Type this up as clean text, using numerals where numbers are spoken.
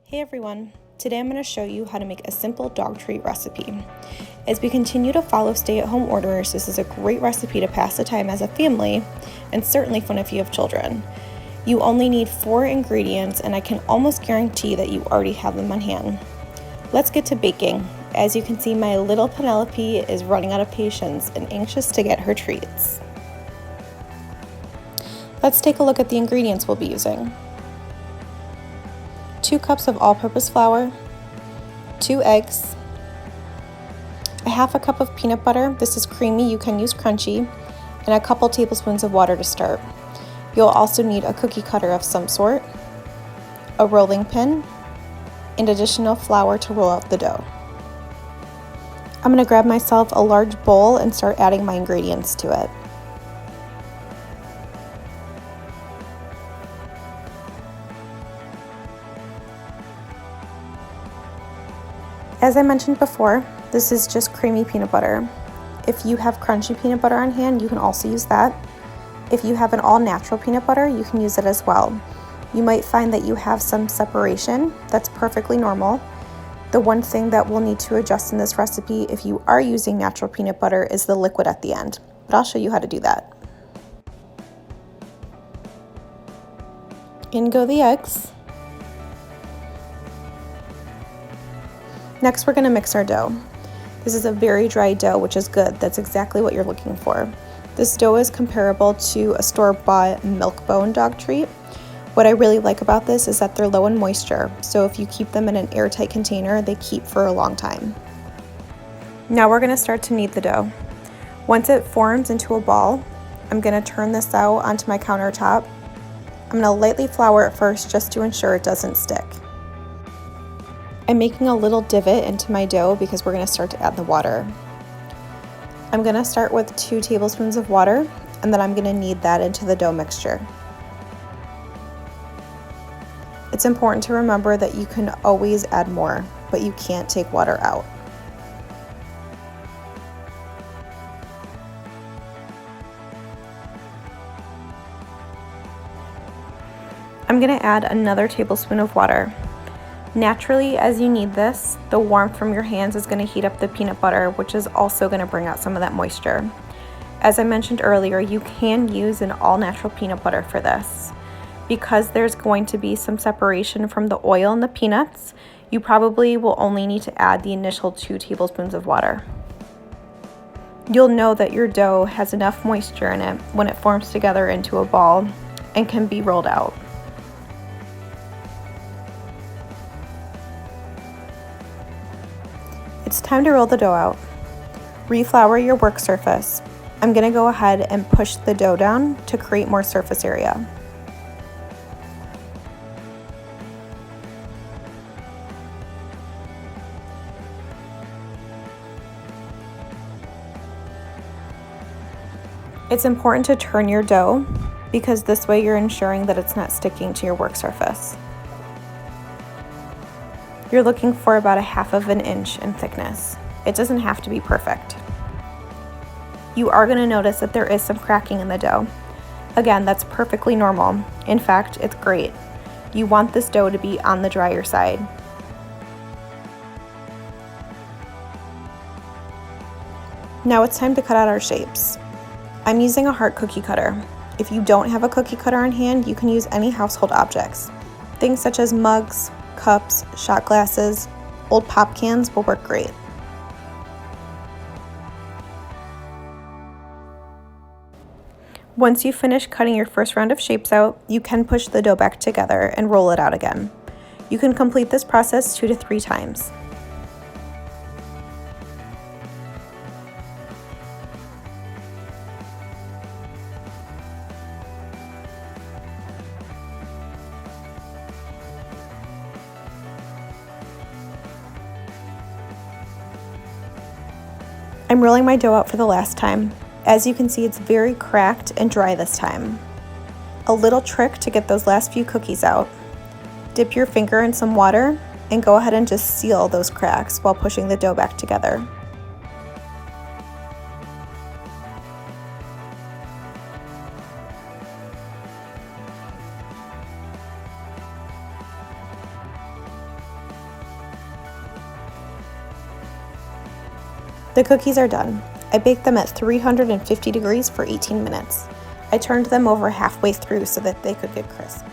Hey everyone, today I'm going to show you how to make a simple dog treat recipe. As we continue to follow stay-at-home orders, this is a great recipe to pass the time as a family, and certainly fun if you have children. You only need 4 ingredients, and I can almost guarantee that you already have them on hand. Let's get to baking. As you can see, my little Penelope is running out of patience and anxious to get her treats. Let's take a look at the ingredients we'll be using. 2 cups of all-purpose flour, 2 eggs, a half a cup of peanut butter, this is creamy, you can use crunchy, and a couple tablespoons of water to start. You'll also need a cookie cutter of some sort, a rolling pin, and additional flour to roll out the dough. I'm going to grab myself a large bowl and start adding my ingredients to it. As I mentioned before, this is just creamy peanut butter. If you have crunchy peanut butter on hand, you can also use that. If you have an all-natural peanut butter, you can use it as well. You might find that you have some separation. That's perfectly normal. The one thing that we'll need to adjust in this recipe if you are using natural peanut butter is the liquid at the end, but I'll show you how to do that. In go the eggs. Next, we're going to mix our dough. This is a very dry dough, which is good. That's exactly what you're looking for. This dough is comparable to a store-bought Milk-Bone dog treat. What I really like about this is that they're low in moisture, so if you keep them in an airtight container, they keep for a long time. Now we're going to start to knead the dough. Once it forms into a ball, I'm going to turn this out onto my countertop. I'm going to lightly flour it first just to ensure it doesn't stick. I'm making a little divot into my dough because we're going to start to add the water. I'm going to start with 2 tablespoons of water, and then I'm going to knead that into the dough mixture. It's important to remember that you can always add more, but you can't take water out. I'm going to add another tablespoon of water. Naturally, as you knead this, the warmth from your hands is going to heat up the peanut butter, which is also going to bring out some of that moisture. As I mentioned earlier, you can use an all-natural peanut butter for this. Because there's going to be some separation from the oil in the peanuts, you probably will only need to add the initial 2 tablespoons of water. You'll know that your dough has enough moisture in it when it forms together into a ball and can be rolled out. It's time to roll the dough out. Reflour your work surface. I'm going to go ahead and push the dough down to create more surface area. It's important to turn your dough because this way you're ensuring that it's not sticking to your work surface. You're looking for about 1/2 inch in thickness. It doesn't have to be perfect. You are going to notice that there is some cracking in the dough. Again, that's perfectly normal. In fact, it's great. You want this dough to be on the drier side. Now it's time to cut out our shapes. I'm using a heart cookie cutter. If you don't have a cookie cutter on hand, you can use any household objects. Things such as mugs, cups, shot glasses, old pop cans will work great. Once you finish cutting your first round of shapes out, you can push the dough back together and roll it out again. You can complete this process 2 to 3 times. I'm rolling my dough out for the last time. As you can see, it's very cracked and dry this time. A little trick to get those last few cookies out. Dip your finger in some water and go ahead and just seal those cracks while pushing the dough back together. The cookies are done. I baked them at 350 degrees for 18 minutes. I turned them over halfway through so that they could get crisp.